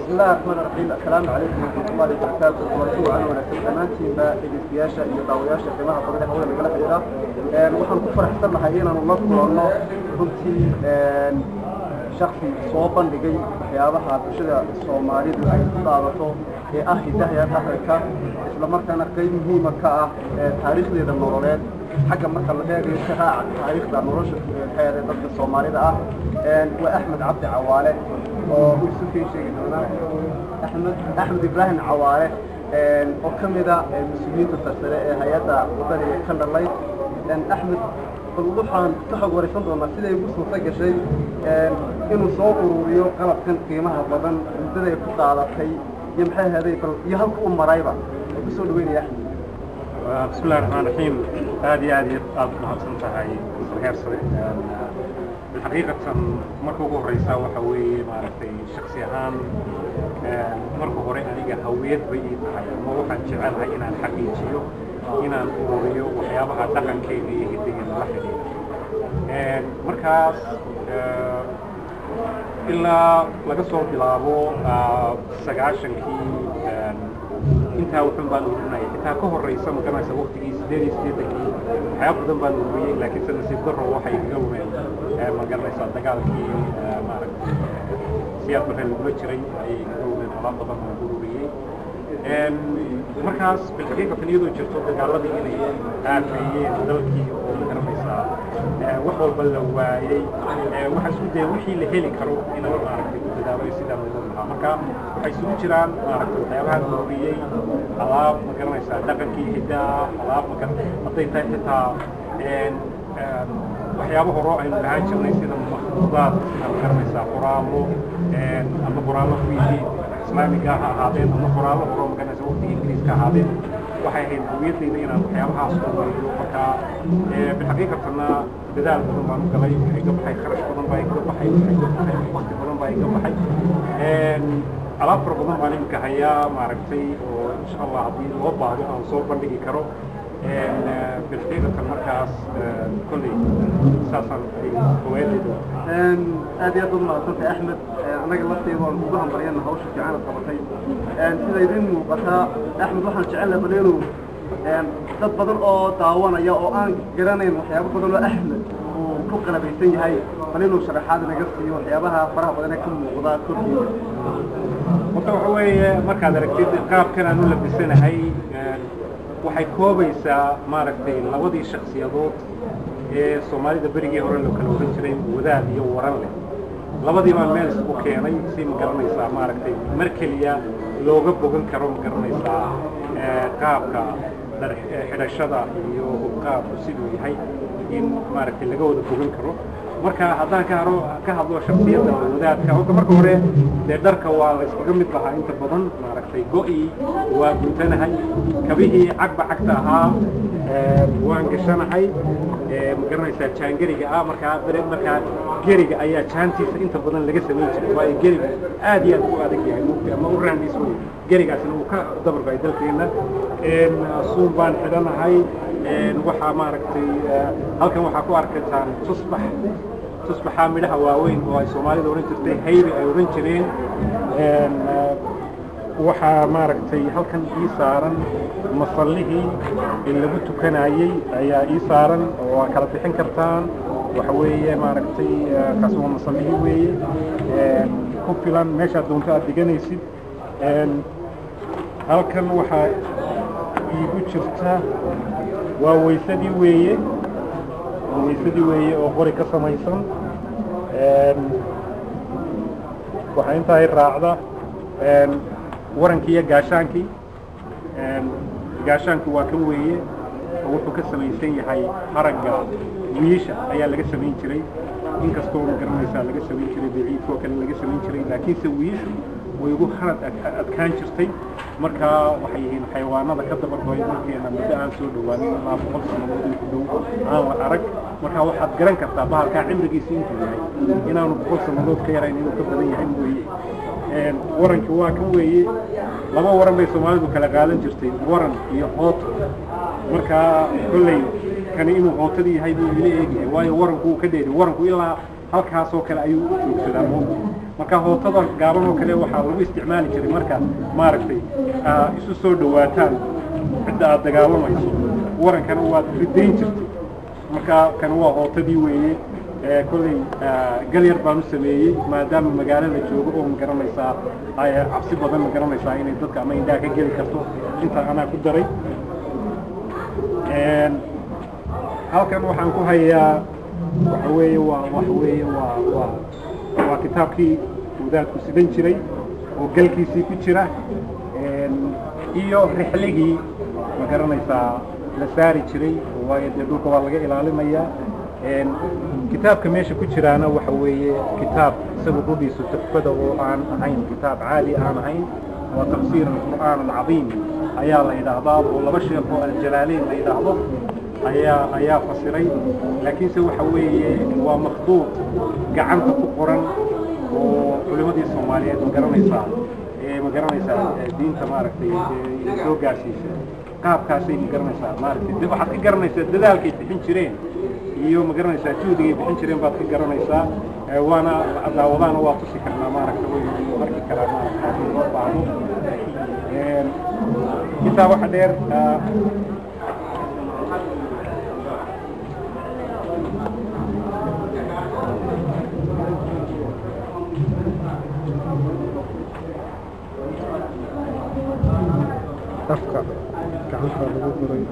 بسم الله الرحمن الرحيم. السلام عليكم ورحمة الله وبركاته. ورسول الله ونسلم أمانتين بإجتياشة يطاوياشة كما قبل حول مجال الحياة. وحن كفر حسن حيينا ننظر الله كنت شخصي صوبا لجي حيابها بشدة الصومالي ضابطه أخي دهيا أفريقيا إسلام كان قيم هي مكة تاريخ ذي المرولات حاجة مثلا لديه شراع تاريخ ذا مرش الحياة ضد الصومالي ده وأحمد عبد عوالة ويوسف شيء هنا أحمد إبراهيم عوالة وكمدا المسؤولين التسرع هيئة وطنية كان الله لأن أحمد الوحان تحق ورثان دونا سيدا يبص مفاجأ شيء إنه صوت وريو قلب كان قيمها بدن بدأ يقطع على شيء يمحي هذه يهلك مرايبة بسول وين يا أحمد. بسم الله الرحمن الرحيم. هذه أبنها صنفها هي غير صريح. الحقيقة مركو رئيسة وحوي معرفتي شخصيان مركو رئيسة هوية بيئة ما وحد جعلها إن الحقيقية إن الأمورية وحيابها دقن كيفية هديه اللحظة مركز إلا لقصور بلابو سجاشن كي inta wuxuu baan urinay inta ka horeysa markaas waqtigiisa 8 hay'ad badan baan ururiyay laakiin sida si daro waxay gowmeen markaas dagaalkii maaragtay siyaad badan lagu jiray ay gowmeen alaab badan oo ururiyay markaas bilxiiqa taniyadu jirto dagaaladii inay aafayeen dalkii oo markaas wax walba la waayay waxa isku day wixii la heli karo in la maaragtay dadaalo sida loo marka waxay soo jiraan maaragtay waxyaabaha ururiyay alaab markaas dhaqankii hidaa alaab markaas haday tahay xitaa waxyaabaha hore ay lahaan jirnay sida makhluuqaad markaas quraamo ama quraamo fiidii islaamiga ahaadeen ama quraamo hore markaas waqtiga ingiriiska ahaadeen waxay ahayd hawiyadeyda inaan waxyaabahaas u wariyo marka bilxaqiiqatana dadaal badan baan u galay waxay ka baxay kharash badan baa iga baxay waqti badan baa iga baxay alaab fara badan baan imika hayaa maaragtay oo insha allah haddii loo baahdo aan soo bandhigi karo بالحقيقة مركز كلي أساساً في هوايته. هذه أظن صنف أحمد أنا قلت له وهم بريان هوش جعان الطبقين. كذا يدين وقتها أحمد وحنا جعلنا بلينه dad badan oo daawanaya oo aan garanayn waxyaabo badan oo Ahmed oo ku qalbaysan yahay balinu sharaxaad naga siiyo waxyaabaha faraha badan ee ka muuqda korkiisa waxa weeye markaad aragtid qaabkan aanu labisanahay waxay koobaysaa maaragtay labadii shakhsiyadood ee Soomaalida berigii hore loo kala wadan jiray wadaad iyo waran leh labadii baan meel isku keenay si ma garanaysaa maaragtay markaliya looga bogan karo ma garanaysaa qaabka xirashada iyo qaabku sidoo yahay in maaragtay laga wada bogan karo marka haddaan ka hadlo shakhsiyadda wadaadka marka hore dharka waa la iskaga mid lahaa inta badan maaragtay go'i waa guntanahay kabihii cagba cagta ahaa waan gashanahay ma garanaysaa jaangariga marka geriga ayaa jaantiisa inta badan laga sameyn jiray waa geriga aad iyo aad u adag yahay ama u raandis weey gerigaasna uu ka dabargay dalkeena suun baan xidhanahay waxa maaragtay halkan waxa ku arkaysan tusbaxa midhaha waaweyn oo ay Soomaalida oran jirtay hayri ay oran jireen waxa maaragtay halkan ii saaran masallihii in lagu tukanayay ayaa ii saaran oo kala bixin kartaan waxa weeye maaragtay kaas waa masallihii weeye ku filan meesha doonto aad diganaysid halkan waxa iigu jirta waa weysadii weeye oo qori ka samaysan waxa intaay raacda warankii iyo gaashaanku waa kan weeye wuxuu ka samaysan yahay haragga wiisha ayaa laga samayn jiray inkastoo ma garanaysaa laga samayn jiray biciidkoo kale laga samayn jiray laakiinse wiishu way ugu harad adkaan jirtay marka waxay yihiin xayawaanada ka dabargoy markeena muddo aan soo dhawaanin ilaa 100 sanadood ku dhow aan la arag marka waxaad garan kartaa bahalka cimrigiisa intuu yahay inaanu 100 sanadood ka yarayn inuu ka badan yahay weeye waranku waa kan weeye laba waran bay Soomaalidu kala qaadan jirtay waran iyo hooto marka kullay kan inuu hootadii yahay buu ila eegay waayo waranku ka dheeri waranku ilaa halkaas oo kale ayuu joogsadaa marka hootada gaaban oo kale waxaa lagu isticmaali jiray marka maaragtay isu soo dhawaataan cidda aad dagaalamayso warankana waad ridayn jirtay marka kan waa hootadii weeye kolley galyar baan u sameeyey maadaama magaalada joogo oo magaranaysaa ay cabsi badan magaranaysaa inay dadka ama indhaha ka geli karto inta anaa ku daray halkan waxaan ku hayaa waa kitaabkii wadaadku sidan jiray oo galkiisii ku jira iyo rixligii magaranaysaa la saari jiray waayo dee dhulka waa laga ilaalinayaa kitaabka meesha ku jiraana waxa weeye kitaab isagu qudhiisu tuxfada oo aan ahayn kitaab caadi aan ahayn waa tafsiir alqur'aan alcadiim ayaa la yidhaahdaa oo laba sheekh oo aljalaaleyn la yidhaahdo ayaa fasiray laakiinse waxa weeye waa makhduud gacanta ku qoran oo culimadii soomaaliyeed magaranaysaa diinta maaragtay soo gaarsiisa qaabkaasay magaranaysaa maaragtay waxaad ka garanaysaa dadaalkay bixin jireen iyo magaranaysaa juhdigay bixin jireen baad ka garanaysaa waana daawadaana waa tusi karnaa maaragta way marki karaa maaragta haddii loo baahdo intaa waxa dheer afka gacanta lagu guray